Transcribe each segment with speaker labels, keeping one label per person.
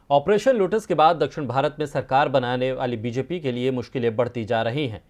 Speaker 1: Operation lotus के बाद दक्षिण भारत में सरकार बनाने वाली बीजेपी के लिए मुश्किलें बढ़ती जा रही हैं।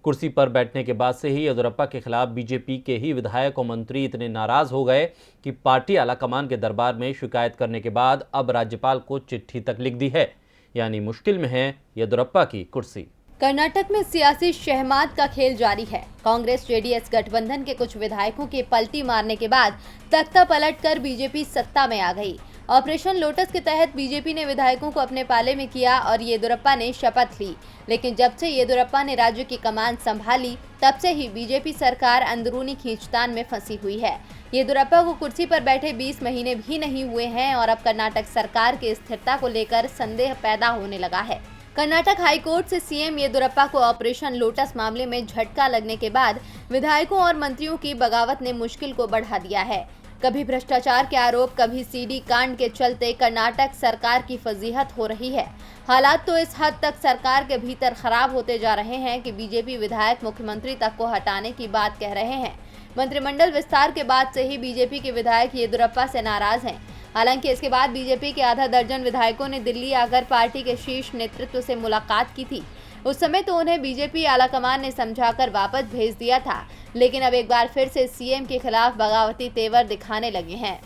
Speaker 1: कुर्सी पर बैठने के बाद से ही येदियुरप्पा के खिलाफ बीजेपी के ही विधायक और मंत्री इतने नाराज हो गए कि पार्टी आलाकमान के दरबार में शिकायत करने के बाद अब राज्यपाल को चिट्ठी तक लिख दी है। यानी मुश्किल में है येदियुरप्पा की कुर्सी।
Speaker 2: कर्नाटक में सियासी शहमात का खेल जारी है। कांग्रेस जेडीएस गठबंधन के कुछ विधायकों के पलटी मारने के बाद तख्ता पलटकर बीजेपी सत्ता में आ गई। ऑपरेशन लोटस के तहत बीजेपी ने विधायकों को अपने पाले में किया और येदियुरप्पा ने शपथ ली। लेकिन जब से येदियुरप्पा ने राज्य की कमान संभाली तब से ही बीजेपी सरकार अंदरूनी खींचतान में फंसी हुई है। येदियुरप्पा को कुर्सी पर बैठे 20 महीने भी नहीं हुए हैं और अब कर्नाटक सरकार की स्थिरता को लेकर संदेह पैदा होने लगा है। कर्नाटक हाईकोर्ट से सीएम येदियुरप्पा को ऑपरेशन लोटस मामले में झटका लगने के बाद विधायकों और मंत्रियों की बगावत ने मुश्किल को बढ़ा दिया है। कभी भ्रष्टाचार के आरोप, कभी सीडी कांड के चलते कर्नाटक सरकार की फजीहत हो रही है। हालात तो इस हद तक सरकार के भीतर खराब होते जा रहे हैं कि बीजेपी विधायक मुख्यमंत्री तक को हटाने की बात कह रहे हैं। मंत्रिमंडल विस्तार के बाद से ही बीजेपी के विधायक येदियुरप्पा से नाराज हैं। हालांकि इसके बाद बीजेपी के आधा दर्जन विधायकों ने दिल्ली आकर पार्टी के शीर्ष नेतृत्व से मुलाकात की थी। उस समय तो उन्हें बीजेपी आलाकमान ने समझाकर वापस भेज दिया था, लेकिन अब एक बार फिर से सीएम के खिलाफ बगावती तेवर दिखाने लगे हैं।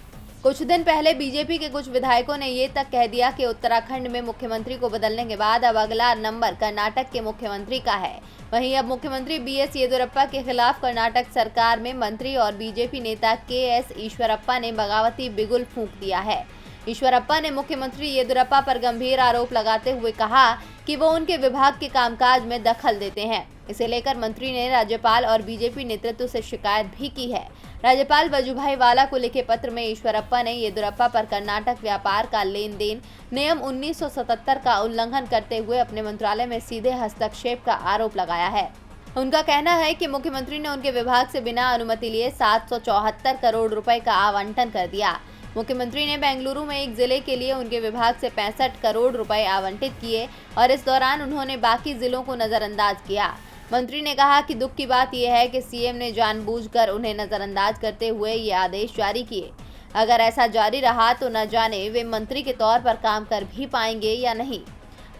Speaker 2: कुछ दिन पहले बीजेपी के कुछ विधायकों ने ये तक कह दिया कि उत्तराखंड में मुख्यमंत्री को बदलने के बाद अब अगला नंबर कर्नाटक के मुख्यमंत्री का है। वहीं अब मुख्यमंत्री बीएस येदियुरप्पा के खिलाफ कर्नाटक सरकार में मंत्री और बीजेपी नेता केएस ईश्वरप्पा ने बगावती बिगुल फूंक दिया है। ईश्वरप्पा ने मुख्यमंत्री येदियुरप्पा पर गंभीर आरोप लगाते हुए कहा कि वो उनके विभाग के कामकाज में दखल देते हैं। इसे लेकर मंत्री ने राज्यपाल और बीजेपी नेतृत्व से शिकायत भी की है। राज्यपाल वजुभाई वाला को लिखे पत्र में ईश्वरप्पा ने येदियुरप्पा पर कर्नाटक व्यापार का लेन देन नियम 1977 का उल्लंघन करते हुए अपने मंत्रालय में सीधे हस्तक्षेप का आरोप लगाया है। उनका कहना है कि मुख्यमंत्री ने उनके विभाग से बिना अनुमति लिए 774 करोड़ रुपए का आवंटन कर दिया। मुख्यमंत्री ने बेंगलुरु में एक जिले के लिए उनके विभाग से 65 करोड़ रुपए आवंटित किए और इस दौरान उन्होंने बाकी जिलों को नजरअंदाज किया। मंत्री ने कहा कि दुख की बात यह है कि सीएम ने जानबूझकर उन्हें नजरअंदाज करते हुए ये आदेश जारी किए। अगर ऐसा जारी रहा तो न जाने वे मंत्री के तौर पर काम कर भी पाएंगे या नहीं।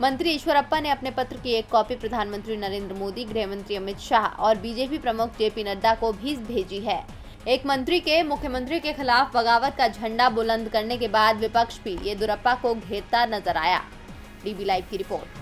Speaker 2: मंत्री ईश्वरप्पा ने अपने पत्र की एक कॉपी प्रधानमंत्री नरेंद्र मोदी, गृह मंत्री अमित शाह और बीजेपी प्रमुख जेपी नड्डा को भी भेजी है। एक मंत्री के मुख्यमंत्री के खिलाफ बगावत का झंडा बुलंद करने के बाद विपक्ष भी येदियुरप्पा को घेरता नजर आया। डीबी लाइव की रिपोर्ट।